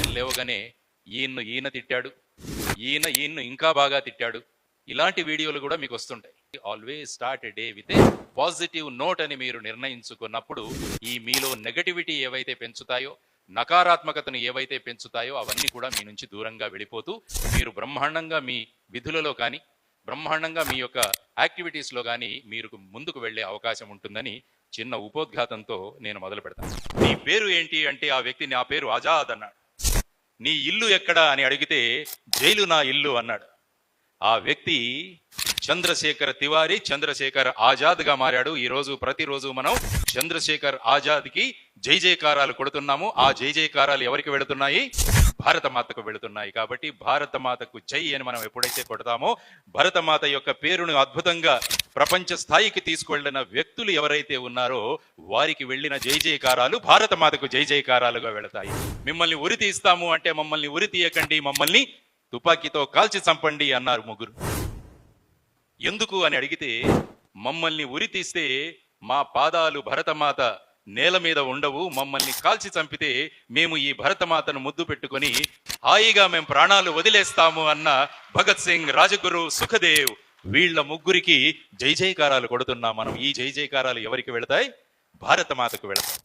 ఉదయం లేవగానే ఈయన తిట్టాడు, ఈయన్ను ఇంకా బాగా తిట్టాడు, ఇలాంటి వీడియోలు కూడా మీకు వస్తుంటాయి. Always start a day with a positive note అని మీరు నిర్ణయించుకున్నప్పుడు ఈ మీలో నెగటివిటీ ఏవైతే పెంచుతాయో, నకారాత్మకతను ఏవైతే పెంచుతాయో అవన్నీ కూడా మీ నుంచి దూరంగా వెళ్ళిపోతూ మీరు బ్రహ్మాండంగా మీ విధులలో కానీ, బ్రహ్మాండంగా మీ యొక్క యాక్టివిటీస్లో కానీ మీరు ముందుకు వెళ్ళే అవకాశం ఉంటుందని చిన్న ఉపోద్ఘాతంతో నేను మొదలు పెడతాను. నీ పేరు ఏంటి అంటే ఆ వ్యక్తి నా పేరు ఆజాద్ అన్నాడు. నీ ఇల్లు ఎక్కడా అని అడిగితే జైలు నా ఇల్లు అన్నాడు. ఆ వ్యక్తి చంద్రశేఖర్ తివారీ, చంద్రశేఖర్ ఆజాద్గా మారాడు. ఈరోజు ప్రతిరోజు మనం చంద్రశేఖర్ ఆజాద్కి జై జయకారాలు కొడుతున్నాము. ఆ జై జయకారాలు ఎవరికి వెళుతున్నాయి? భారతమాతకు వెళుతున్నాయి. కాబట్టి భారతమాతకు జై అని మనం ఎప్పుడైతే కొడతామో, భారతమాత యొక్క పేరును అద్భుతంగా ప్రపంచ స్థాయికి తీసుకువెళ్ళిన వ్యక్తులు ఎవరైతే ఉన్నారో వారికి వెళ్ళిన జై జయకారాలు భారతమాతకు జై జయకారాలుగా వెళతాయి. మిమ్మల్ని ఉరి తీస్తాము అంటే మమ్మల్ని ఉరి తీయకండి, మమ్మల్ని తుపాకీతో కాల్చి చంపండి అన్నారు ముగ్గురు. ఎందుకు అని అడిగితే, మమ్మల్ని ఉరి తీస్తే మా పాదాలు భరతమాత నేల మీద ఉండవు, మమ్మల్ని కాల్చి చంపితే మేము ఈ భరతమాతను ముద్దు పెట్టుకొని హాయిగా మేము ప్రాణాలు వదిలేస్తాము అన్న భగత్ సింగ్, రాజగురు, సుఖదేవ్ వీళ్ళ ముగ్గురికి జై జయకారాలు కొడుతున్నాం మనం. ఈ జై జయకారాలు ఎవరికి వెళతాయి? భారతమాతకు వెళతాయి.